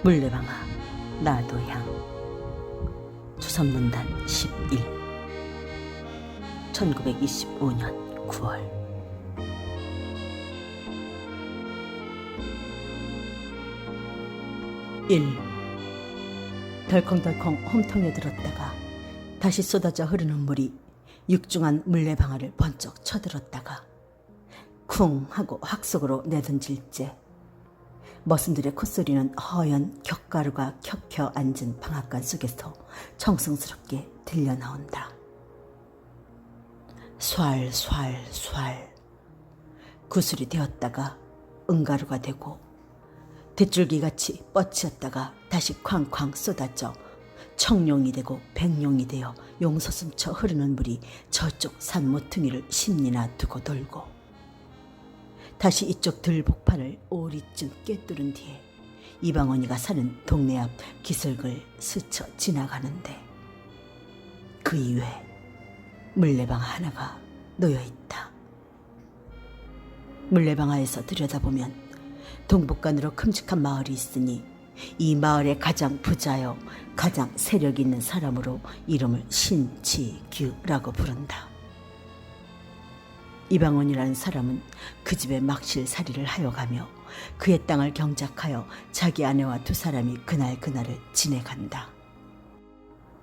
물레방아 나도향 조선문단 11 1925년 9월. 덜컹덜컹 홈통에 들었다가 다시 쏟아져 흐르는 물이 육중한 물레방아를 번쩍 쳐들었다가 쿵 하고 확 속으로 내던질째 머슴들의 콧소리는 허연 격가루가 켜켜 앉은 방앗간 속에서 정성스럽게 들려나온다. 쏴알쏴알쏴알 구슬이 되었다가 은가루가 되고 뱃줄기같이 뻗치었다가 다시 쾅쾅 쏟아져 청룡이 되고 백룡이 되어 용서숨쳐 흐르는 물이 저쪽 산 모퉁이를 10리나 두고 돌고 다시 이쪽 들복판을 오리쯤 꿰뚫은 뒤에 이방원이가 사는 동네 앞 기슭을 스쳐 지나가는데 그 이외에 물레방아 하나가 놓여있다. 물레방아에서 들여다보면 동북간으로 큼직한 마을이 있으니 이 마을의 가장 부자여 가장 세력 있는 사람으로 이름을 신지규라고 부른다. 이방원이라는 사람은 그 집에 막실살이를 하여가며 그의 땅을 경작하여 자기 아내와 두 사람이 그날을 지내간다.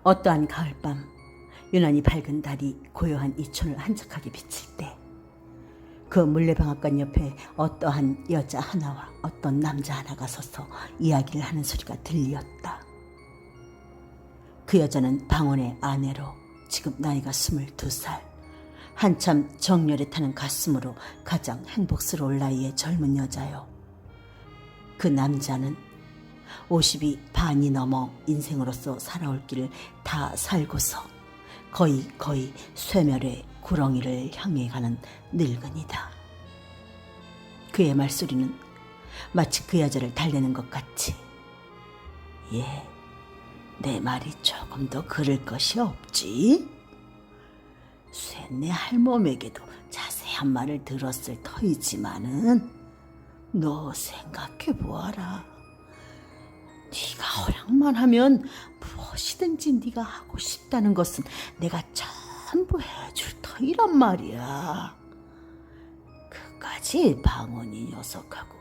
어떠한 가을밤 유난히 밝은 달이 고요한 이촌을 한적하게 비칠 때 그 물레방앗간 옆에 어떠한 여자 하나와 어떤 남자 하나가 서서 이야기를 하는 소리가 들렸다. 그 여자는 방원의 아내로 지금 나이가 22살, 한참 정열에 타는 가슴으로 가장 행복스러울 나이의 젊은 여자요. 그 남자는 50이 반이 넘어 인생으로서 살아올 길을 다 살고서 거의 쇠멸의 구렁이를 향해 가는 늙은이다. 그의 말소리는 마치 그 여자를 달래는 것 같이 내 말이 조금 더 그럴 것이 없지? 쇠네 할멈에게도 자세한 말을 들었을 터이지만은 너 생각해 보아라. 네가 허락만 하면 무엇이든지 네가 하고 싶다는 것은 내가 전부 해줄 터이란 말이야. 그까지 방언이 녀석하고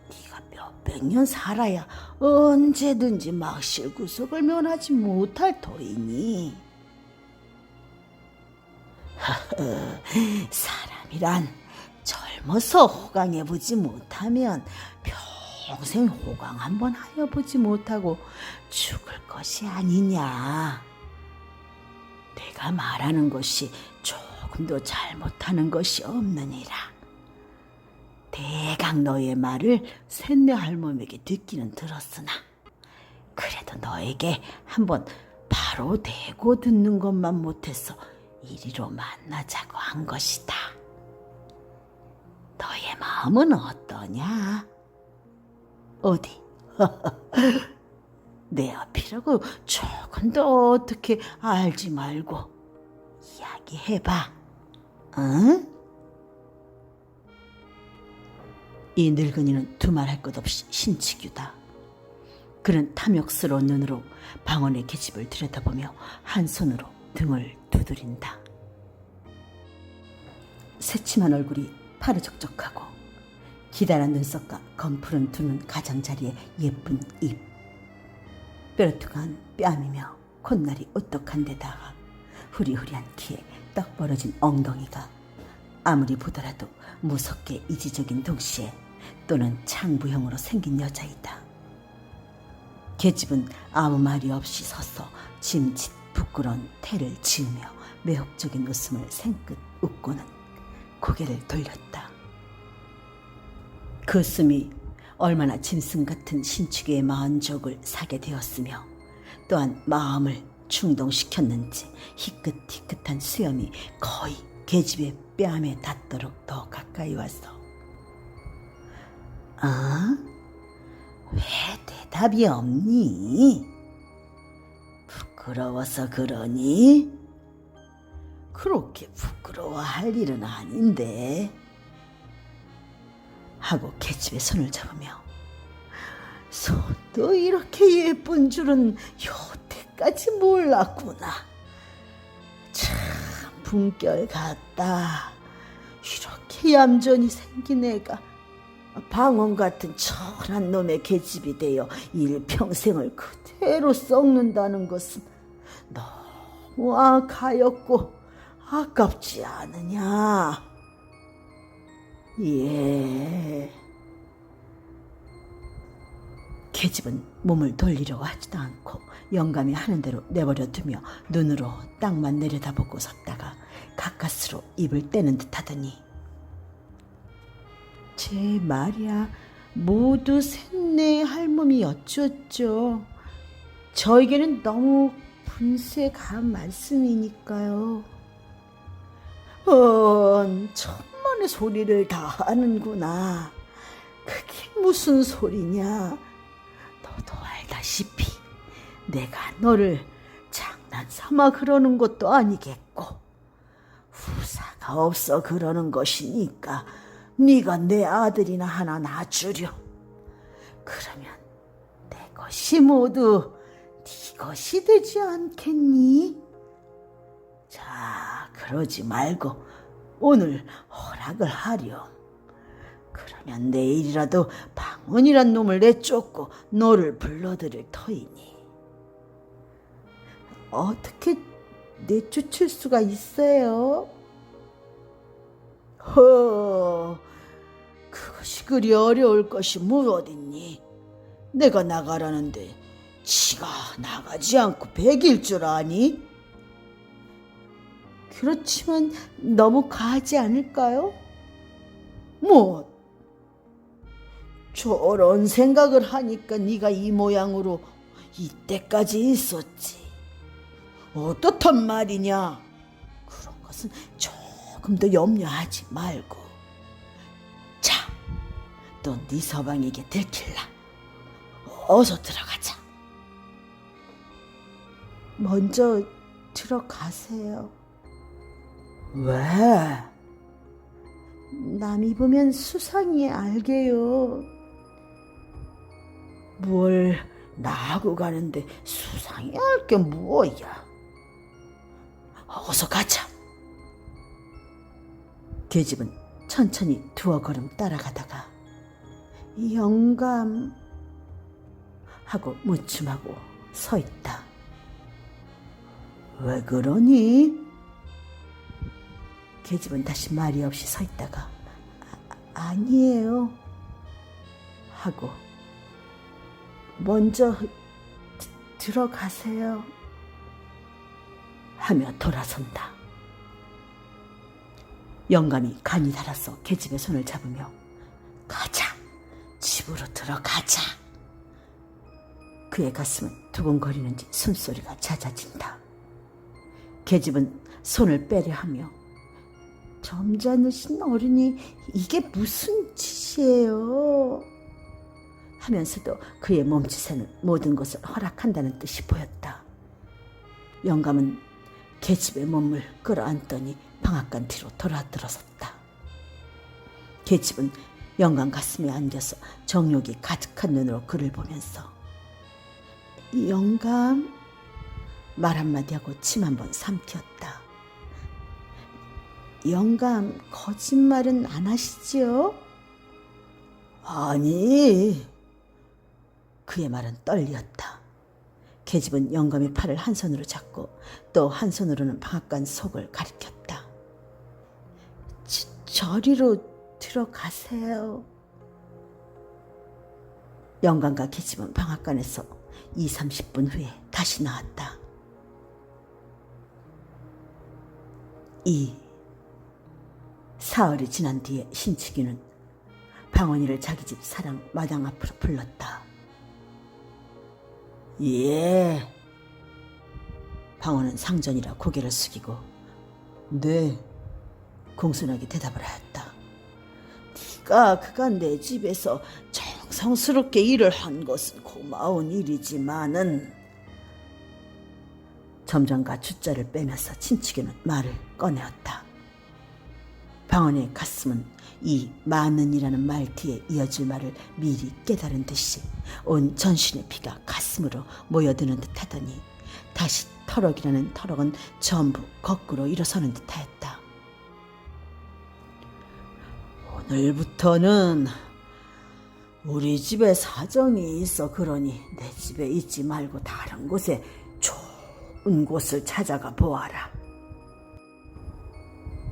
네가 몇백 년 살아야 언제든지 막실구석을 면하지 못할 터이니. 사람이란 젊어서 호강해보지 못하면 평생 호강 한번 하여보지 못하고 죽을 것이 아니냐. 내가 말하는 것이 조금도 잘못하는 것이 없느니라. 대강 너의 말을 쇳내 할멈에게 듣기는 들었으나 그래도 너에게 한번 바로 대고 듣는 것만 못해서 이리로 만나자고 한 것이다. 너의 마음은 어떠냐? 어디? 내 앞이라고 조금도 어떻게 알지 말고 이야기해봐. 응? 이 늙은이는 두말할 것 없이 신치규다. 그는 탐욕스러운 눈으로 방언의 계집을 들여다보며 한 손으로 등을 두드린다. 새침한 얼굴이 파르적적하고 기다란 눈썹과 검푸른 두 눈 가장자리에 예쁜 입, 뾰루퉁한 뺨이며 콧날이 오똑한 데다가 후리후리한 키에 떡 벌어진 엉덩이가 아무리 보더라도 무섭게 이지적인 동시에 또는 창부형으로 생긴 여자이다. 계집은 아무 말이 없이 서서 짐짓 부끄러운 태를 지으며 매혹적인 웃음을 생긋 웃고는 고개를 돌렸다. 그 웃음이 얼마나 짐승 같은 신축의 마흔족을 사게 되었으며 또한 마음을 충동시켰는지 희끗희끗한 수염이 거의 계집의 뺨에 닿도록 더 가까이 와서 왜 대답이 없니? 부끄러워서 그러니? 그렇게 부끄러워할 일은 아닌데 하고 계집의 손을 잡으며 손도 이렇게 예쁜 줄은 여태까지 몰랐구나. 참 품결 같다. 이렇게 얌전히 생긴 애가 방언 같은 천한 놈의 계집이 되어 일평생을 그대로 썩는다는 것은 너무 가엾고 아깝지 않으냐. 예. 계집은 몸을 돌리려고 하지도 않고 영감이 하는 대로 내버려 두며 눈으로 땅만 내려다보고 섰다가 가까스로 입을 떼는 듯 하더니, 제 말이야, 모두 셋네 할멈이 어쩌죠. 저에게는 너무 분수에 간 말씀이니까요. 천만의 소리를 다 하는구나. 그게 무슨 소리냐. 너도 알다시피 내가 너를 장난삼아 그러는 것도 아니겠고 후사가 없어 그러는 것이니까 네가 내 아들이나 하나 낳아주려. 그러면 내 것이 모두 네 것이 되지 않겠니? 자, 그러지 말고 오늘 허락을 하렴. 그러면 내일이라도 방언이란 놈을 내쫓고 너를 불러들일 터이니. 어떻게 내쫓을 수가 있어요? 그것이 그리 어려울 것이 뭐 어딨니? 내가 나가라는데 지가 나가지 않고 백일 줄 아니? 그렇지만 너무 과하지 않을까요? 뭐 저런 생각을 하니까 네가 이 모양으로 이때까지 있었지. 어떻단 말이냐? 그런 것은 조금 더 염려하지 말고. 자, 또 네 서방에게 들킬라. 어서 들어가자. 먼저 들어가세요. 왜? 남이 보면 수상히 알게요. 뭘 나하고 가는데 수상히 알 게 뭐야? 어서 가자. 계집은 천천히 두어 걸음 따라가다가 영감 하고 무춤하고 서 있다. 왜 그러니? 계집은 다시 말이 없이 서 있다가 아니에요 하고 먼저 들어가세요 하며 돌아선다. 영감이 간이 달아서 계집의 손을 잡으며 가자, 집으로 들어가자. 그의 가슴은 두근거리는지 숨소리가 잦아진다. 계집은 손을 빼려 하며 점잖으신 어른이 이게 무슨 짓이에요? 하면서도 그의 몸짓에는 모든 것을 허락한다는 뜻이 보였다. 영감은 계집의 몸을 끌어안더니 방앗간 뒤로 돌아들어섰다. 계집은 영감 가슴에 안겨서 정욕이 가득한 눈으로 그를 보면서 영감 말 한마디 하고 침 한 번 삼켰다. 영감 거짓말은 안 하시지요? 아니. 그의 말은 떨리었다. 계집은 영감의 팔을 한 손으로 잡고 또 한 손으로는 방앗간 속을 가리켰다. 저리로 들어가세요. 영감과 계집은 방앗간에서 20-30분 후에 다시 나왔다. 사흘이 지난 뒤에 신치기는 방언이를 자기 집 사랑 마당 앞으로 불렀다. 예. 방언은 상전이라 고개를 숙이고 네 공손하게 대답을 하였다. 네가 그간 내 집에서 정성스럽게 일을 한 것은 고마운 일이지만은 점점과 주자를 빼면서 친치기는 말을 꺼내었다. 방언의 가슴은 이 많은이라는 말 뒤에 이어질 말을 미리 깨달은 듯이 온 전신의 피가 가슴으로 모여드는 듯하더니 다시 터럭이라는 터럭은 전부 거꾸로 일어서는 듯하였다. 오늘부터는 우리 집에 사정이 있어 그러니 내 집에 있지 말고 다른 곳에 좋은 곳을 찾아가 보아라.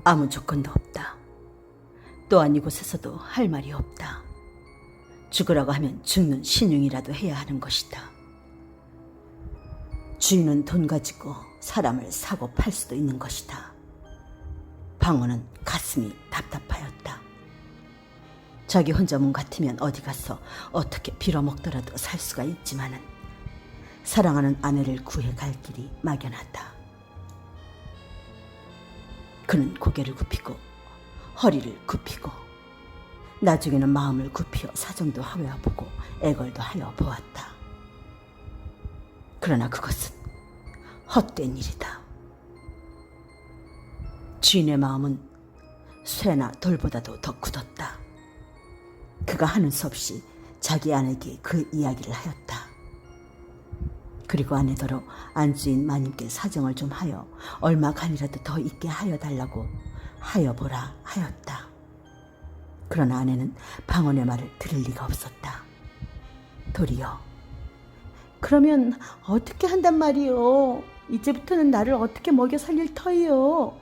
아무 조건도 없다. 또한 이곳에서도 할 말이 없다. 죽으라고 하면 죽는 신용이라도 해야 하는 것이다. 주인은 돈 가지고 사람을 사고 팔 수도 있는 것이다. 방원은 가슴이 답답하였다. 자기 혼자 몸 같으면 어디 가서 어떻게 빌어먹더라도 살 수가 있지만은 사랑하는 아내를 구해 갈 길이 막연하다. 그는 고개를 굽히고 허리를 굽히고 나중에는 마음을 굽히어 사정도 하여 보고 애걸도 하여 보았다. 그러나 그것은 헛된 일이다. 주인의 마음은 쇠나 돌보다도 더 굳었다. 그가 하는 수 없이 자기 아내에게 그 이야기를 하였다. 그리고 아내더러 안주인 마님께 사정을 좀 하여 얼마간이라도 더 있게 하여 달라고 하여 보라 하였다. 그러나 아내는 방언의 말을 들을 리가 없었다. 도리어 그러면 어떻게 한단 말이요? 이제부터는 나를 어떻게 먹여 살릴 터이요?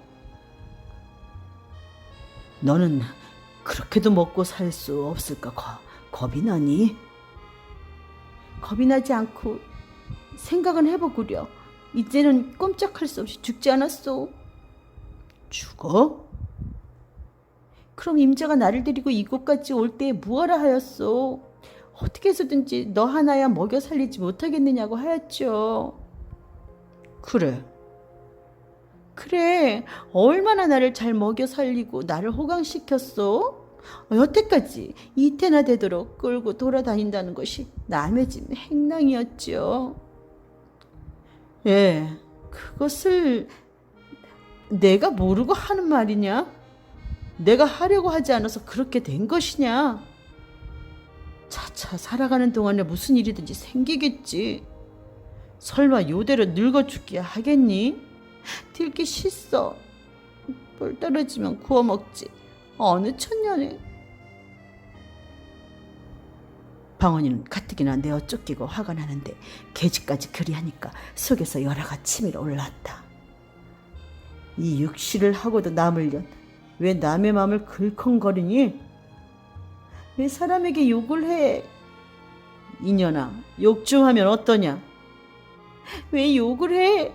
너는 그렇게도 먹고 살 수 없을까 겁이 나니? 겁이 나지 않고 생각은 해보구려. 이제는 꼼짝할 수 없이 죽지 않았소. 죽어? 그럼 임자가 나를 데리고 이곳까지 올 때에 무엇라 하였소? 어떻게 해서든지 너 하나야 먹여 살리지 못하겠느냐고 하였죠. 그래 얼마나 나를 잘 먹여 살리고 나를 호강시켰소? 여태까지 이태나 되도록 끌고 돌아다닌다는 것이 남의 집 행랑이었죠. 예, 그것을 내가 모르고 하는 말이냐? 내가 하려고 하지 않아서 그렇게 된 것이냐? 차차 살아가는 동안에 무슨 일이든지 생기겠지. 설마 요대로 늙어 죽기야 하겠니? 들기 싫어. 볼 떨어지면 구워 먹지. 어느 천년에. 방언이는 가뜩이나 내어 쫓기고 화가 나는데 계집까지 그리하니까 속에서 열화가 치밀어 올라왔다. 이 육시를 하고도 남을 년 왜 남의 마음을 글컹거리니? 왜 사람에게 욕을 해? 이년아, 욕 좀 하면 어떠냐? 왜 욕을 해?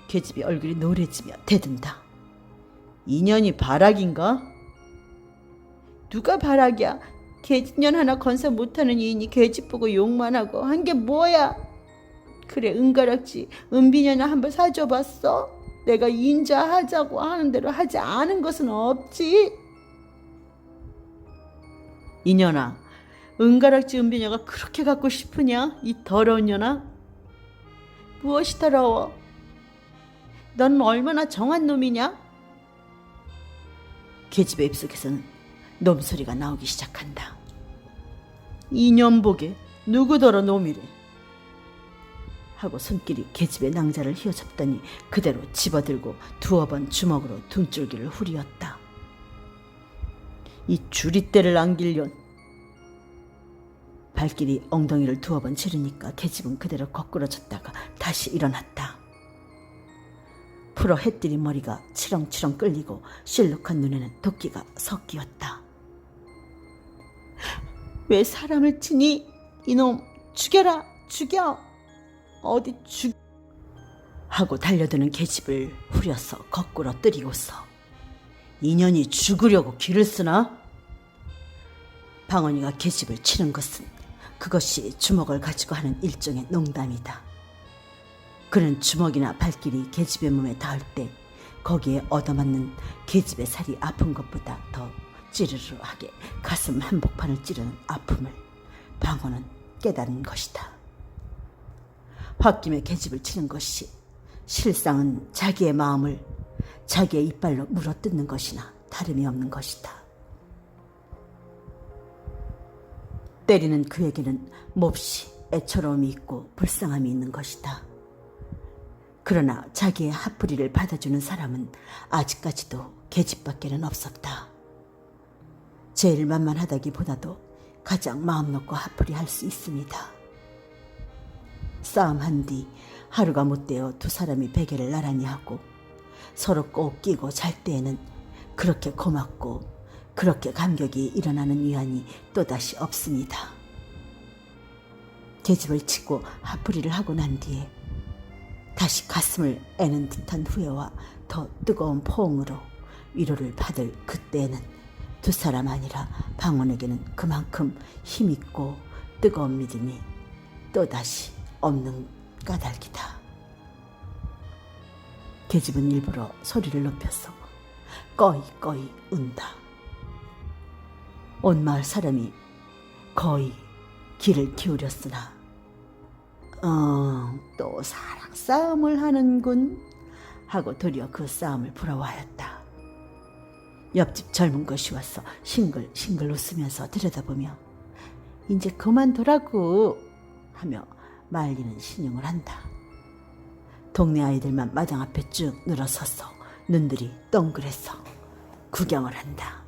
계집이 얼굴이 노래지며 대든다. 이년이 바락인가? 누가 바락이야? 계집년 하나 건사 못하는 이인이 계집 보고 욕만 하고 한 게 뭐야? 그래 은가락지 은비년아 한번 사줘봤어? 내가 인자하자고 하는 대로 하지 않은 것은 없지. 이년아, 은가락지 은비녀가 그렇게 갖고 싶으냐? 이 더러운 년아? 무엇이 더러워? 넌 얼마나 정한 놈이냐? 계집의 입속에서는 놈소리가 나오기 시작한다. 이년복에 누구더러 놈이래? 하고 손길이 계집의 낭자를 휘어잡더니 그대로 집어들고 두어 번 주먹으로 등줄기를 후리었다. 이 주리떼를 안길련. 발길이 엉덩이를 두어 번 치르니까 계집은 그대로 거꾸러졌다가 다시 일어났다. 풀어 해뜨린 머리가 치렁치렁 끌리고 실룩한 눈에는 도끼가 섞이었다. 왜 사람을 치니? 이놈 죽여라 죽여. 어디 죽 하고 달려드는 계집을 후려서 거꾸로 때리고서 인연이 죽으려고 길을 쓰나? 방언이가 계집을 치는 것은 그것이 주먹을 가지고 하는 일종의 농담이다. 그는 주먹이나 발길이 계집의 몸에 닿을 때 거기에 얻어맞는 계집의 살이 아픈 것보다 더 찌르르하게 가슴 한복판을 찌르는 아픔을 방언은 깨달은 것이다. 홧김에 계집을 치는 것이 실상은 자기의 마음을 자기의 이빨로 물어뜯는 것이나 다름이 없는 것이다. 때리는 그에게는 몹시 애처로움이 있고 불쌍함이 있는 것이다. 그러나 자기의 핫뿌리를 받아주는 사람은 아직까지도 계집밖에는 없었다. 제일 만만하다기보다도 가장 마음 놓고 핫뿌리 할 수 있습니다. 싸움한 뒤 하루가 못되어 두 사람이 베개를 나란히 하고 서로 꼭 끼고 잘 때에는 그렇게 고맙고 그렇게 감격이 일어나는 위안이 또다시 없습니다. 계집을 치고 핫뿌리를 하고 난 뒤에 다시 가슴을 애는 듯한 후회와 더 뜨거운 포옹으로 위로를 받을 그때에는 두 사람 아니라 방원에게는 그만큼 힘있고 뜨거운 믿음이 또다시 없는 까닭이다. 계집은 일부러 소리를 높여서 꺼이꺼이 운다. 온 마을 사람이 거의 귀를 기울였으나 또 사랑 싸움을 하는군 하고 도리어 그 싸움을 부러워하였다. 옆집 젊은 것이 와서 싱글싱글 웃으면서 들여다보며 이제 그만두라고 하며 말리는 신용을 한다. 동네 아이들만 마당 앞에 쭉 늘어서서 눈들이 동그래서 구경을 한다.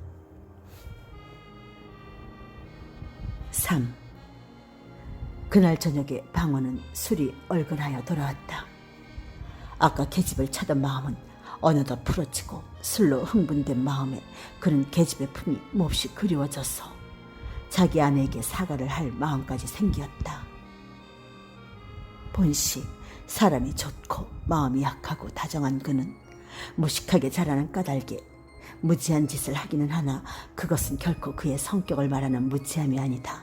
3. 그날 저녁에 방원은 술이 얼근하여 돌아왔다. 아까 계집을 차던 마음은 어느덧 풀어지고 술로 흥분된 마음에 그는 계집의 품이 몹시 그리워져서 자기 아내에게 사과를 할 마음까지 생겼다. 본시 사람이 좋고 마음이 약하고 다정한 그는 무식하게 자라는 까닭에 무지한 짓을 하기는 하나 그것은 결코 그의 성격을 말하는 무지함이 아니다.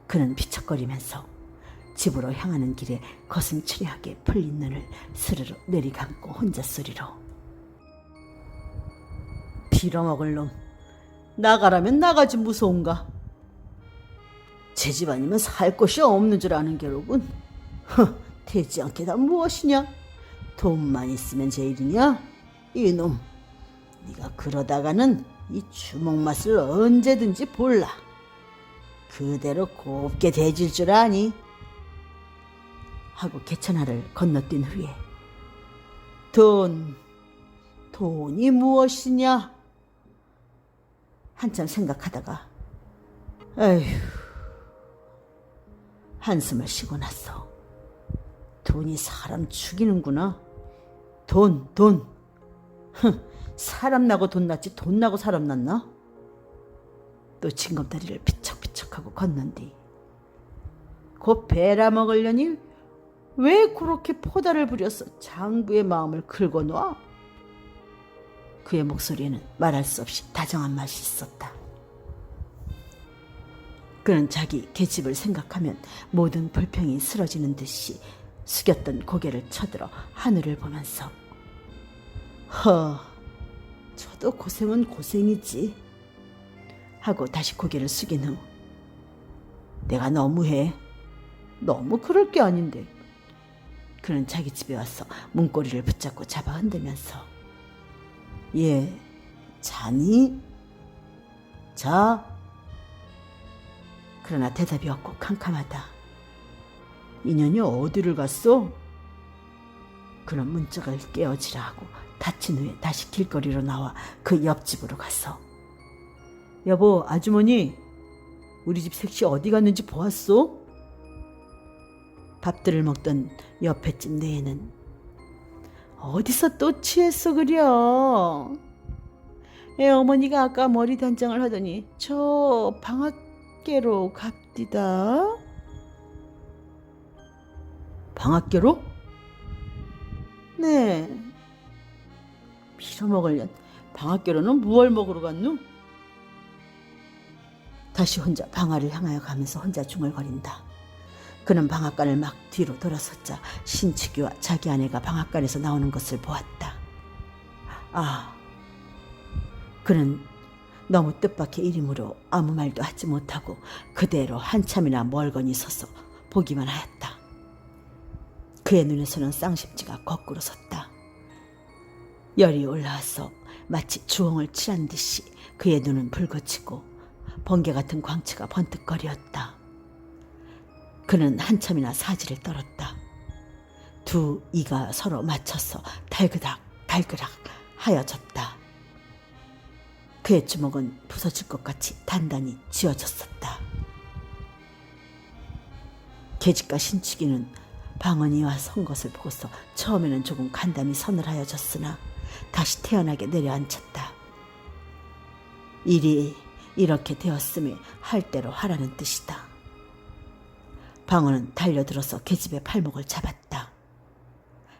그는 비척거리면서 집으로 향하는 길에 거슴츠레하게 풀린 눈을 스르르 내리감고 혼자 소리로 빌어먹을 놈, 나가라면 나가지 무서운가. 제 집 아니면 살 곳이 없는 줄 아는 게로군. 되지 않게 다 무엇이냐? 돈만 있으면 제일이냐? 이놈, 네가 그러다가는 이 주먹 맛을 언제든지 볼라. 그대로 곱게 대질 줄 아니? 하고 개천하를 건너뛴 후에 돈이 무엇이냐? 한참 생각하다가 에휴, 한숨을 쉬고 났어. 돈이 사람 죽이는구나. 돈. 사람 나고 돈 났지 돈 나고 사람 났나? 또 징검다리를 피척피척하고 걷는 뒤 곧 베라 먹으려니 왜 그렇게 포다를 부려서 장부의 마음을 긁어놔? 그의 목소리에는 말할 수 없이 다정한 맛이 있었다. 그는 자기 계집을 생각하면 모든 불평이 쓰러지는 듯이 숙였던 고개를 쳐들어 하늘을 보면서 저도 고생은 고생이지 하고 다시 고개를 숙인 후 내가 너무해. 너무 그럴 게 아닌데. 그는 자기 집에 와서 문고리를 붙잡고 잡아 흔들면서 예, 자니? 자. 그러나 대답이 없고 캄캄하다. 인연이 어디를 갔어? 그는 문짝을 깨어지라 하고 다친 후에 다시 길거리로 나와 그 옆집으로 가서 여보, 아주머니, 우리 집 색시 어디 갔는지 보았소? 밥들을 먹던 옆에 집 내에는 어디서 또 취했어 그려? 어머니가 아까 머리 단장을 하더니 저 방앗개로 갑디다. 방앗개로? 네. 빌어먹을련 방앗개로는 무얼 먹으러 갔누? 다시 혼자 방아를 향하여 가면서 혼자 중얼거린다. 그는 방앗간을 막 뒤로 돌아섰자 신치기와 자기 아내가 방앗간에서 나오는 것을 보았다. 그는 너무 뜻밖의 일이므로 아무 말도 하지 못하고 그대로 한참이나 멀거니 서서 보기만 하였다. 그의 눈에서는 쌍심지가 거꾸로 섰다. 열이 올라와서 마치 주홍을 칠한 듯이 그의 눈은 붉어지고 번개 같은 광채가 번뜩거렸다. 그는 한참이나 사지를 떨었다. 두 이가 서로 맞춰서 달그락 달그락 하여졌다. 그의 주먹은 부서질 것 같이 단단히 쥐어졌었다. 계집과 신치기는 방언이와 선 것을 보고서 처음에는 조금 간담이 서늘하여졌으나 다시 태연하게 내려앉혔다. 일이 이렇게 되었음에 할 대로 하라는 뜻이다. 방언은 달려들어서 계집의 팔목을 잡았다.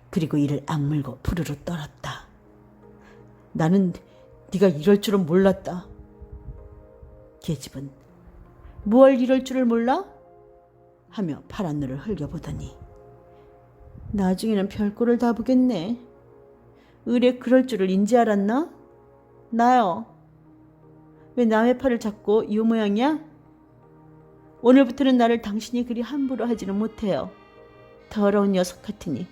그리고 이를 악물고 부르르 떨었다. 나는 네가 이럴 줄은 몰랐다. 계집은 뭘 이럴 줄을 몰라? 하며 파란 눈을 흘겨보더니 나중에는 별꼴을 다 보겠네. 의뢰 그럴 줄을 인지 알았나? 나요. 왜 남의 팔을 잡고 이 모양이야? 오늘부터는 나를 당신이 그리 함부로 하지는 못해요. 더러운 녀석 같으니.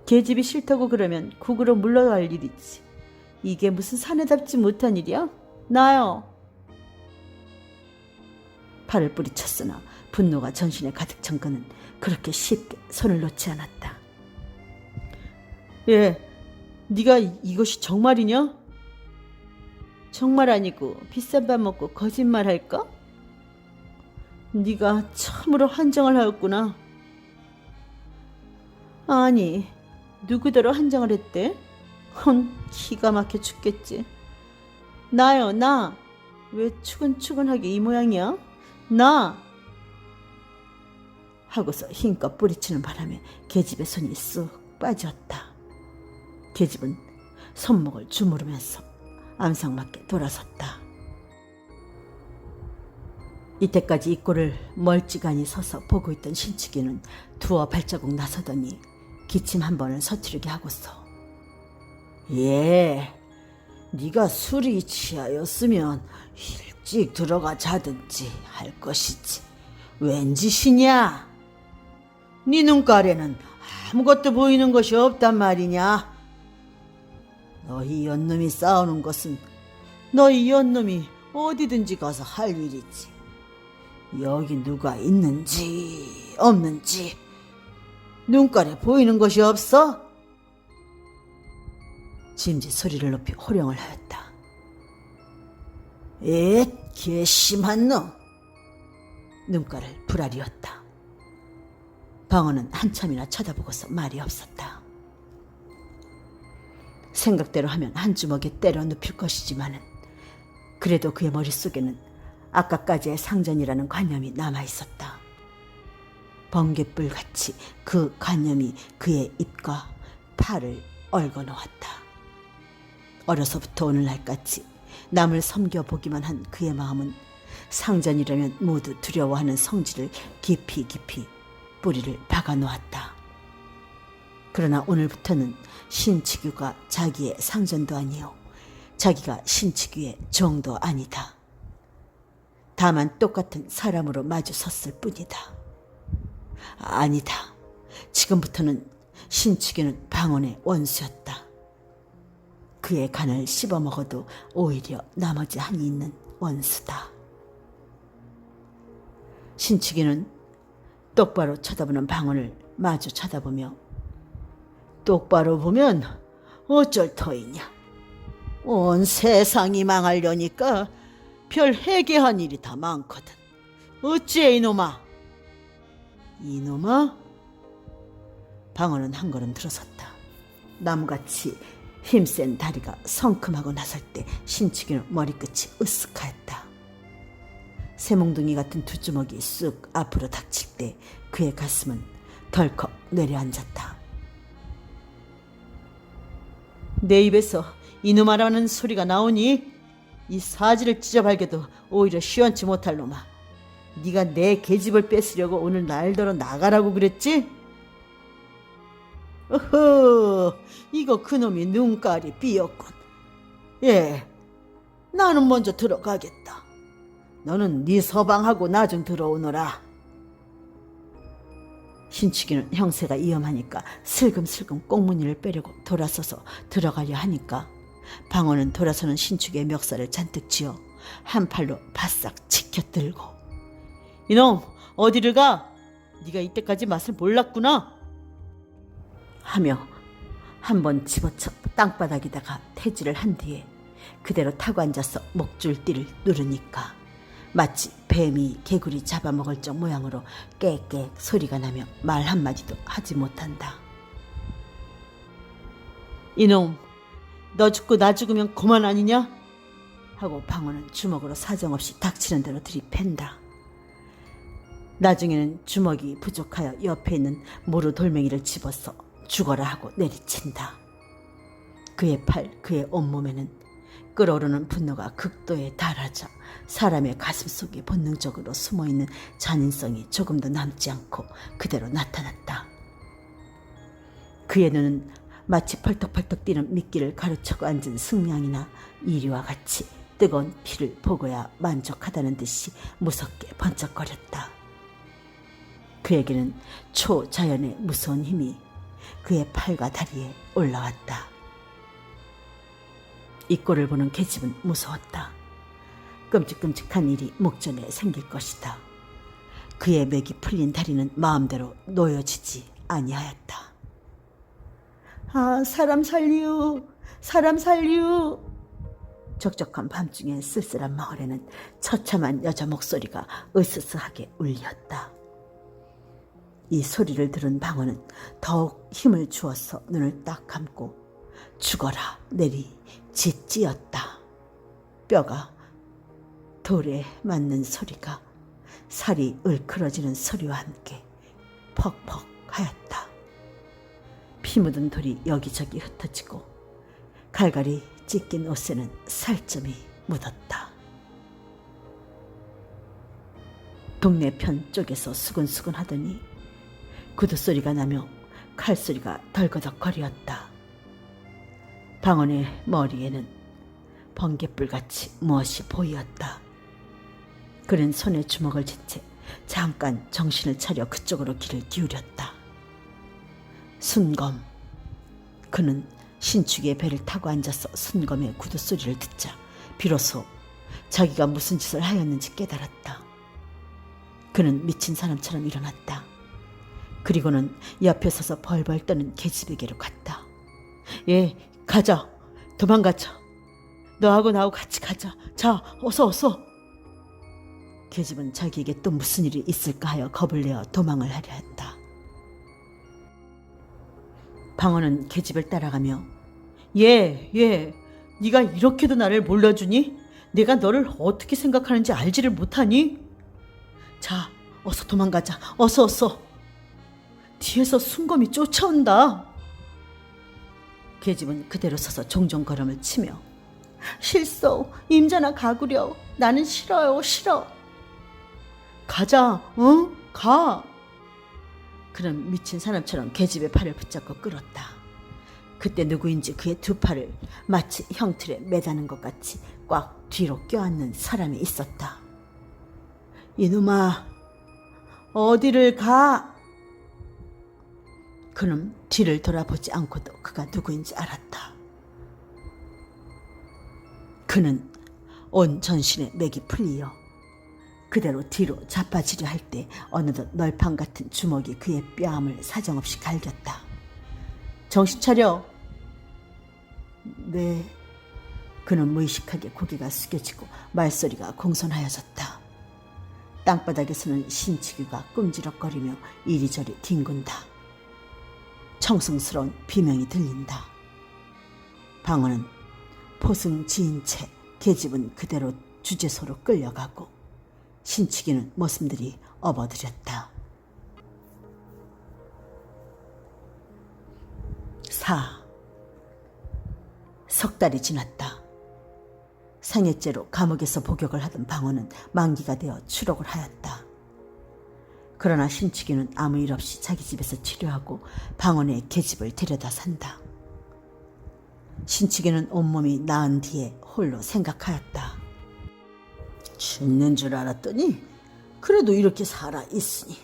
계집이 싫다고 그러면 국으로 물러갈 일이지. 이게 무슨 사내답지 못한 일이야? 나요. 팔을 뿌리쳤으나 분노가 전신에 가득 찬 그는 그렇게 쉽게 손을 놓지 않았다. 예, 네가 이것이 정말이냐? 정말 아니고 비싼 밥 먹고 거짓말할까? 네가 참으로 한정을 하였구나. 아니, 누구더러 한정을 했대? 기가 막혀 죽겠지. 나요, 나. 왜 추근추근하게 이 모양이야? 나. 하고서 힘껏 뿌리치는 바람에 계집의 손이 쑥 빠졌다. 계집은 손목을 주무르면서 암상맞게 돌아섰다. 이때까지 이 꼴을 멀찌감히 서서 보고 있던 신치기는 두어 발자국 나서더니 기침 한 번을 서투르게 하고서 예, 네가 술이 취하였으면 일찍 들어가 자든지 할 것이지 웬 짓이냐? 네 눈깔에는 아무것도 보이는 것이 없단 말이냐? 너희 연놈이 싸우는 것은 너희 연놈이 어디든지 가서 할 일이지. 여기 누가 있는지 없는지 눈깔에 보이는 것이 없어? 짐짓 소리를 높이 호령을 하였다. 괘씸한 놈. 눈깔을 부라리었다. 방어는 한참이나 쳐다보고서 말이 없었다. 생각대로 하면 한 주먹에 때려 눕힐 것이지만은 그래도 그의 머릿속에는 아까까지의 상전이라는 관념이 남아있었다. 번갯불같이 그 관념이 그의 입과 팔을 얽어놓았다. 어려서부터 오늘날까지 남을 섬겨보기만 한 그의 마음은 상전이라면 모두 두려워하는 성질을 깊이 뿌리를 박아놓았다. 그러나 오늘부터는 신치규가 자기의 상전도 아니요 자기가 신치규의 종도 아니다. 다만 똑같은 사람으로 마주 섰을 뿐이다. 아니다. 지금부터는 신치규는 방언의 원수였다. 그의 간을 씹어먹어도 오히려 나머지 한이 있는 원수다. 신치규는 똑바로 쳐다보는 방언을 마주 쳐다보며 똑바로 보면 어쩔 터이냐. 온 세상이 망하려니까 별 해괴한 일이 다 많거든. 어찌해 이놈아? 이놈아? 방언은 한 걸음 들어섰다. 나무같이 힘센 다리가 성큼하고 나설 때 신치기는 머리끝이 으쓱하였다. 새몽둥이 같은 두 주먹이 쑥 앞으로 닥칠 때 그의 가슴은 덜컥 내려앉았다. 내 입에서 이놈아라는 소리가 나오니 이 사지를 찢어발겨도 오히려 시원치 못할 놈아. 네가 내 계집을 뺏으려고 오늘 날더러 나가라고 그랬지? 어허, 이거 그놈이 눈깔이 삐었군. 예, 나는 먼저 들어가겠다. 너는 네 서방하고 나 좀 들어오너라. 신축이는 형세가 위험하니까 슬금슬금 꽁무니를 빼려고 돌아서서 들어가려 하니까 방어는 돌아서는 신축의 멱살을 잔뜩 쥐어 한 팔로 바싹 치켜들고 이놈 어디를 가? 네가 이때까지 맛을 몰랐구나 하며 한번 집어쳐 땅바닥에다가 태질을 한 뒤에 그대로 타고 앉아서 목줄띠를 누르니까 마치 뱀이 개구리 잡아먹을 적 모양으로 깨깨 소리가 나며 말 한마디도 하지 못한다. 이놈 너 죽고 나 죽으면 그만 아니냐? 하고 방어는 주먹으로 사정없이 닥치는 대로 들이팬다. 나중에는 주먹이 부족하여 옆에 있는 모루 돌멩이를 집어서 죽어라 하고 내리친다. 그의 팔, 그의 온몸에는 끓어오르는 분노가 극도에 달하자 사람의 가슴속에 본능적으로 숨어있는 잔인성이 조금도 남지 않고 그대로 나타났다. 그의 눈은 마치 펄떡펄떡 뛰는 미끼를 가로차고 앉은 승냥이나 이리와 같이 뜨거운 피를 보고야 만족하다는 듯이 무섭게 번쩍거렸다. 그에게는 초자연의 무서운 힘이 그의 팔과 다리에 올라왔다. 이 꼴을 보는 계집은 무서웠다. 끔찍끔찍한 일이 목전에 생길 것이다. 그의 맥이 풀린 다리는 마음대로 놓여지지 아니하였다. 아, 사람 살리우, 사람 살리우. 적적한 밤중에 쓸쓸한 마을에는 처참한 여자 목소리가 으스스하게 울렸다. 이 소리를 들은 방어는 더욱 힘을 주어서 눈을 딱 감고 죽어라 내리 짓찌었다. 뼈가 돌에 맞는 소리가 살이 을클어지는 소리와 함께 퍽퍽 하였다. 피 묻은 돌이 여기저기 흩어지고 갈갈이 찢긴 옷에는 살점이 묻었다. 동네 편 쪽에서 수근수근 하더니 구두소리가 나며 칼소리가 덜거덕거리었다. 방언의 머리에는 번갯불같이 무엇이 보이었다. 그는 손에 주먹을 쥔 채 잠깐 정신을 차려 그쪽으로 귀를 기울였다. 순검. 그는 신축의 배를 타고 앉아서 순검의 구두소리를 듣자 비로소 자기가 무슨 짓을 하였는지 깨달았다. 그는 미친 사람처럼 일어났다. 그리고는 옆에 서서 벌벌 떠는 계집에게로 갔다. 예, 가자. 도망가자. 너하고 나하고 같이 가자. 자, 어서. 계집은 자기에게 또 무슨 일이 있을까 하여 겁을 내어 도망을 하려 했다. 방어는 계집을 따라가며 예, 네가 이렇게도 나를 몰라주니? 내가 너를 어떻게 생각하는지 알지를 못하니? 자, 어서 도망가자. 어서. 뒤에서 순검이 쫓아온다. 계집은 그대로 서서 종종 걸음을 치며 실소, 임자나 가구려. 나는 싫어요, 싫어. 가자, 응? 가. 그는 미친 사람처럼 계집의 팔을 붙잡고 끌었다. 그때 누구인지 그의 두 팔을 마치 형틀에 매다는 것 같이 꽉 뒤로 껴안는 사람이 있었다. 이놈아, 어디를 가? 그는 뒤를 돌아보지 않고도 그가 누구인지 알았다. 그는 온 전신에 맥이 풀리어 그대로 뒤로 자빠지려 할 때 어느덧 널판 같은 주먹이 그의 뺨을 사정없이 갈겼다. 정신 차려. 네. 그는 무의식하게 고개가 숙여지고 말소리가 공손하여졌다. 땅바닥에서는 신치기가 끔지럭거리며 이리저리 뒹군다. 청승스러운 비명이 들린다. 방어는 포승 지인 채 계집은 그대로 주제소로 끌려가고 신치기는 모습들이 업어들였다. 4. 석 달이 지났다. 상해죄로 감옥에서 복역을 하던 방어는 만기가 되어 추록을 하였다. 그러나 신치기는 아무 일 없이 자기 집에서 치료하고 방언의 계집을 데려다 산다. 신치기는 온몸이 나은 뒤에 홀로 생각하였다. 죽는 줄 알았더니 그래도 이렇게 살아 있으니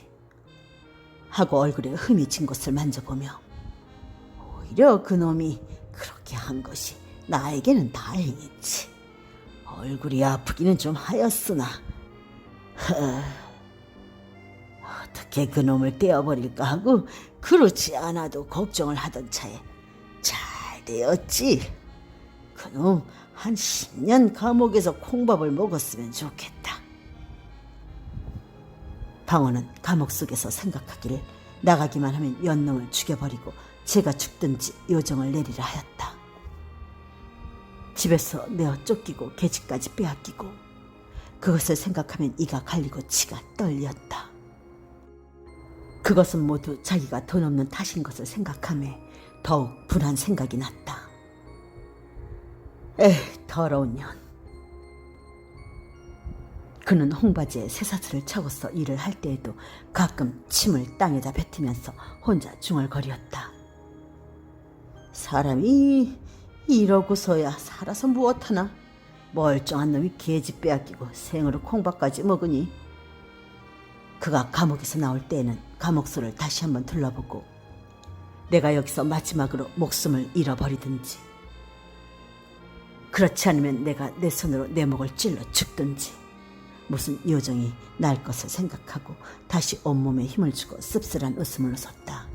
하고 얼굴에 흠이 진 곳을 만져보며 오히려 그놈이 그렇게 한 것이 나에게는 다행이지. 얼굴이 아프기는 좀 하였으나 어떻게 그놈을 떼어버릴까 하고 그렇지 않아도 걱정을 하던 차에 잘 되었지. 그놈 한 10년 감옥에서 콩밥을 먹었으면 좋겠다. 방어는 감옥 속에서 생각하기를 나가기만 하면 연놈을 죽여버리고 제가 죽든지 요정을 내리라 하였다. 집에서 내어 쫓기고 계집까지 빼앗기고 그것을 생각하면 이가 갈리고 치가 떨렸다. 그것은 모두 자기가 돈 없는 탓인 것을 생각하며 더욱 분한 생각이 났다. 더러운 년. 그는 홍바지에 쇠사슬을 차고서 일을 할 때에도 가끔 침을 땅에다 뱉으면서 혼자 중얼거렸다. 사람이 이러고서야 살아서 무엇하나. 멀쩡한 놈이 계집 빼앗기고 생으로 콩밥까지 먹으니. 그가 감옥에서 나올 때에는 감옥소를 다시 한번 둘러보고 내가 여기서 마지막으로 목숨을 잃어버리든지 그렇지 않으면 내가 내 손으로 내 목을 찔러 죽든지 무슨 요정이 날 것을 생각하고 다시 온몸에 힘을 주고 씁쓸한 웃음을 웃었다.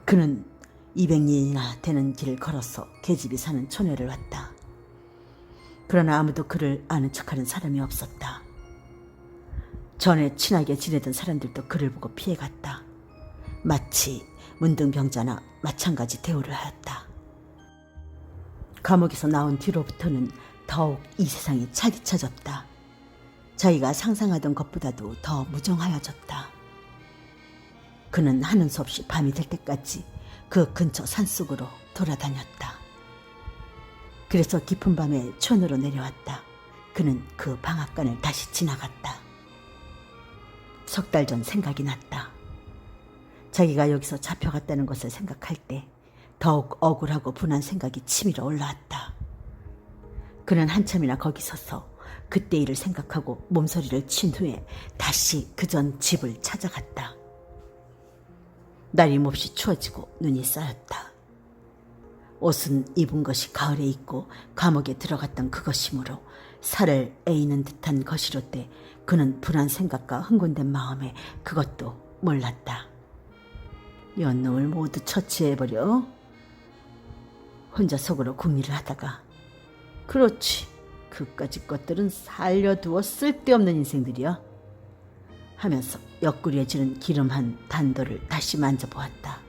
그는 200년이나 되는 길을 걸어서 계집이 사는 촌에를 왔다. 그러나 아무도 그를 아는 척하는 사람이 없었다. 전에 친하게 지내던 사람들도 그를 보고 피해갔다. 마치 문둥병자나 마찬가지 대우를 하였다. 감옥에서 나온 뒤로부터는 더욱 이 세상이 차디차졌다. 자기가 상상하던 것보다도 더 무정하여졌다. 그는 하는 수 없이 밤이 될 때까지 그 근처 산속으로 돌아다녔다. 그래서 깊은 밤에 촌으로 내려왔다. 그는 그 방앗간을 다시 지나갔다. 석 달 전 생각이 났다. 자기가 여기서 잡혀갔다는 것을 생각할 때 더욱 억울하고 분한 생각이 치밀어 올라왔다. 그는 한참이나 거기 서서 그때 일을 생각하고 몸서리를 친 후에 다시 그전 집을 찾아갔다. 날이 몹시 추워지고 눈이 쌓였다. 옷은 입은 것이 가을에 입고 감옥에 들어갔던 그것이므로 살을 에이는 듯한 것이로되 그는 불안 생각과 흥분된 마음에 그것도 몰랐다. 연놈을 모두 처치해버려? 혼자 속으로 궁리를 하다가 그렇지, 그까짓 것들은 살려두어 쓸데없는 인생들이야 하면서 옆구리에 지는 기름한 단도를 다시 만져보았다.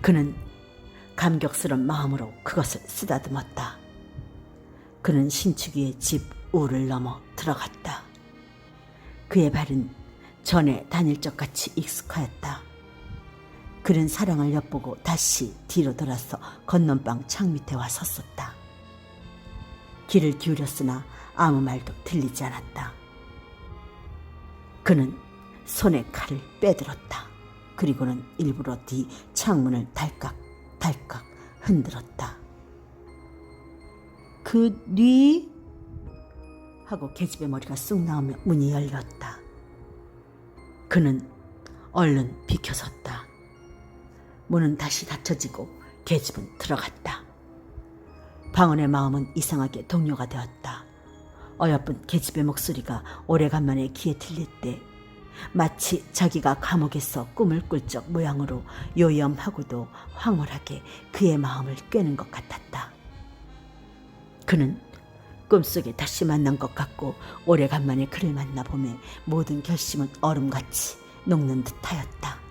그는 감격스러운 마음으로 그것을 쓰다듬었다. 그는 신축이의 집 우를 넘어 들어갔다. 그의 발은 전에 다닐 적같이 익숙하였다. 그는 사랑을 엿보고 다시 뒤로 돌아서 건넌방 창 밑에 와 섰었다. 귀를 기울였으나 아무 말도 들리지 않았다. 그는 손에 칼을 빼들었다. 그리고는 일부러 뒤 창문을 달깍달깍 흔들었다. 그 뉘? 하고 계집의 머리가 쑥 나오며 문이 열렸다. 그는 얼른 비켜섰다. 문은 다시 닫혀지고 계집은 들어갔다. 방언의 마음은 이상하게 동요가 되었다. 어여쁜 계집의 목소리가 오래간만에 귀에 들릴 때 마치 자기가 감옥에서 꿈을 꿀 적 모양으로 요염하고도 황홀하게 그의 마음을 꿰는 것 같았다. 그는 꿈속에 다시 만난 것 같고 오래간만에 그를 만나보매 모든 결심은 얼음같이 녹는 듯하였다.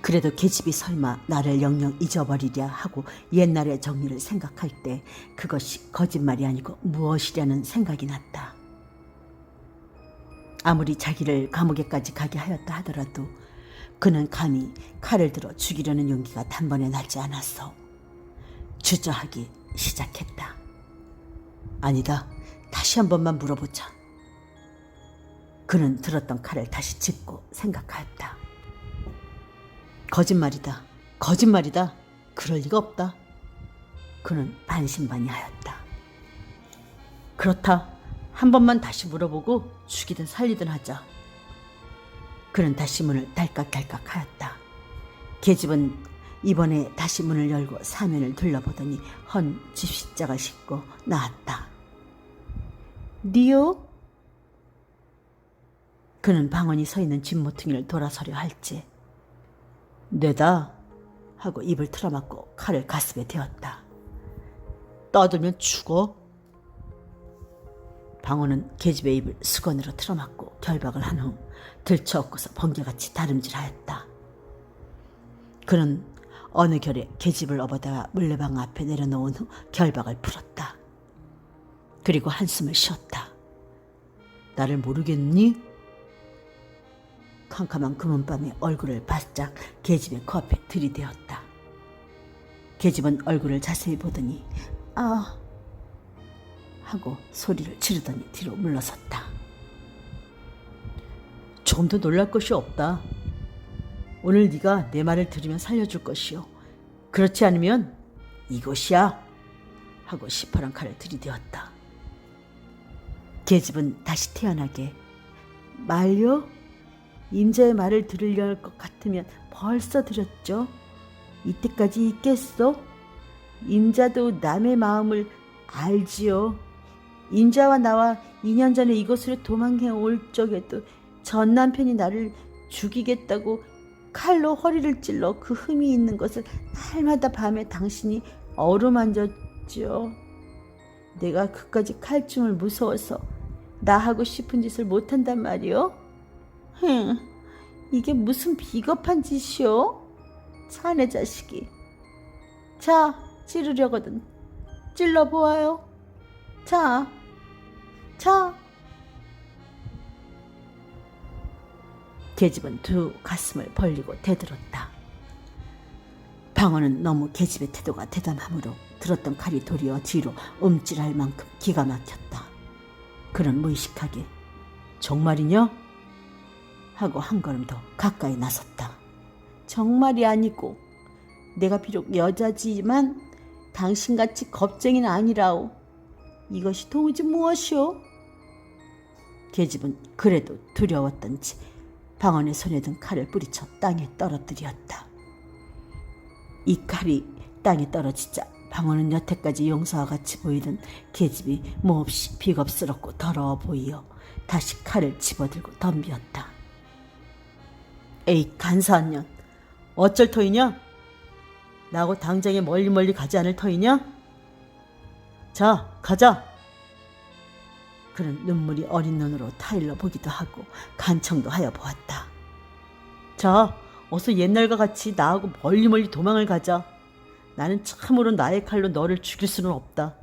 그래도 계집이 설마 나를 영영 잊어버리랴 하고 옛날의 정리를 생각할 때 그것이 거짓말이 아니고 무엇이냐는 생각이 났다. 아무리 자기를 감옥에까지 가게 하였다 하더라도 그는 감히 칼을 들어 죽이려는 용기가 단번에 나지 않았어. 주저하기 시작했다. 아니다, 다시 한 번만 물어보자. 그는 들었던 칼을 다시 짚고 생각하였다. 거짓말이다. 거짓말이다. 그럴 리가 없다. 그는 반신반의하였다. 그렇다. 한 번만 다시 물어보고 죽이든 살리든 하자. 그는 다시 문을 달깍달깍 하였다. 계집은 이번에 다시 문을 열고 사면을 둘러보더니 헌 집시짝을 싣고 나왔다. 니요? 그는 방언이 서 있는 집 모퉁이를 돌아서려 할지 뇌다 하고 입을 틀어막고 칼을 가슴에 대었다. 떠들면 죽어. 방언은 계집의 입을 수건으로 틀어막고 결박을 한 후 들쳐엎고서 번개같이 다름질하였다. 그는 어느 결에 계집을 업어다가 물레방 앞에 내려놓은 후 결박을 풀었다. 그리고 한숨을 쉬었다. 나를 모르겠니? 캄캄한 금은밤에 얼굴을 바짝 계집의 코앞에 들이대었다. 계집은 얼굴을 자세히 보더니 아 하고 소리를 지르더니 뒤로 물러섰다. 조금 더 놀랄 것이 없다. 오늘 네가 내 말을 들으면 살려줄 것이요. 그렇지 않으면 이것이야 하고 시퍼런 칼을 들이대었다. 계집은 다시 태어나게 말요? 임자의 말을 들으려 할 것 같으면 벌써 들었죠. 이때까지 있겠어? 임자도 남의 마음을 알지요. 임자와 나와 2년 전에 이곳으로 도망해 올 적에도 전 남편이 나를 죽이겠다고 칼로 허리를 찔러 그 흠이 있는 것을 날마다 밤에 당신이 어루만졌죠. 내가 그까지 칼춤을 무서워서 나 하고 싶은 짓을 못한단 말이요. 이게 무슨 비겁한 짓이요? 자네 자식이. 자, 찌르려거든 찔러보아요. 자. 계집은 두 가슴을 벌리고 대들었다. 방언은 너무 계집의 태도가 대담하므로 들었던 칼이 도리어 뒤로 움찔할 만큼 기가 막혔다. 그는 무의식하게 정말이냐? 하고 한 걸음 더 가까이 나섰다. 정말이 아니고 내가 비록 여자지만 당신같이 겁쟁이는 아니라오. 이것이 도무지 무엇이오? 계집은 그래도 두려웠던지 방언의 손에 든 칼을 뿌리쳐 땅에 떨어뜨렸다. 이 칼이 땅에 떨어지자 방언은 여태까지 용서와 같이 보이던 계집이 몹시 비겁스럽고 더러워 보이어 다시 칼을 집어들고 덤비었다. 에이 간사한 년, 어쩔 터이냐? 나하고 당장에 멀리 가지 않을 터이냐? 자, 가자. 그는 눈물이 어린 눈으로 타일러 보기도 하고 간청도 하여 보았다. 자, 어서 옛날과 같이 나하고 멀리 도망을 가자. 나는 참으로 나의 칼로 너를 죽일 수는 없다.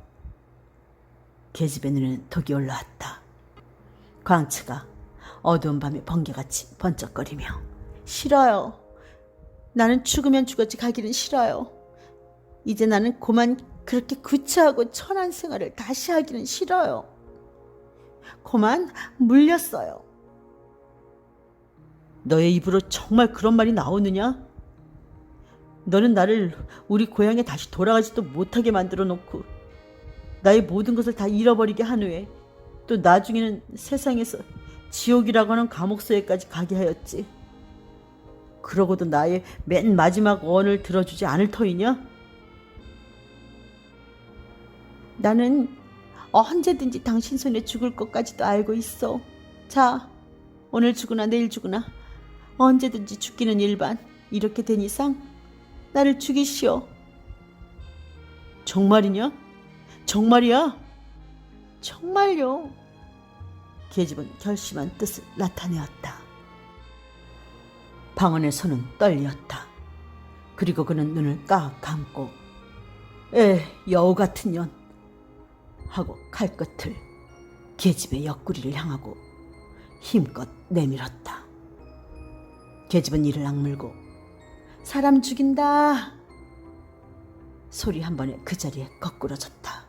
계집의 눈에는 독이 올라왔다. 광채가 어두운 밤에 번개같이 번쩍거리며 싫어요. 나는 죽으면 죽었지 가기는 싫어요. 이제 나는 고만 그렇게 구차하고 천한 생활을 다시 하기는 싫어요. 고만 물렸어요. 너의 입으로 정말 그런 말이 나오느냐? 너는 나를 우리 고향에 다시 돌아가지도 못하게 만들어 놓고 나의 모든 것을 다 잃어버리게 한 후에 또 나중에는 세상에서 지옥이라고 하는 감옥소에까지 가게 하였지. 그러고도 나의 맨 마지막 원을 들어주지 않을 터이냐? 나는 언제든지 당신 손에 죽을 것까지도 알고 있어. 자, 오늘 죽으나 내일 죽으나 언제든지 죽기는 일반. 이렇게 된 이상 나를 죽이시오. 정말이냐? 정말이야? 정말요. 계집은 결심한 뜻을 나타내었다. 방언의 손은 떨렸다. 그리고 그는 눈을 깍 감고 여우 같은 년 하고 칼끝을 계집의 옆구리를 향하고 힘껏 내밀었다. 계집은 이를 악물고 사람 죽인다 소리 한 번에 그 자리에 거꾸러졌다.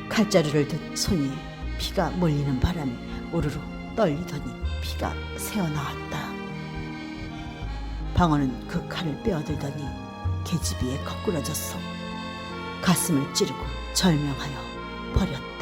칼자루를 든 손이 피가 몰리는 바람에 우르르 떨리더니 피가 새어나왔다. 방언은 그 칼을 빼어들더니 계집 위에 거꾸러졌어 가슴을 찌르고 절명하여 버렸다.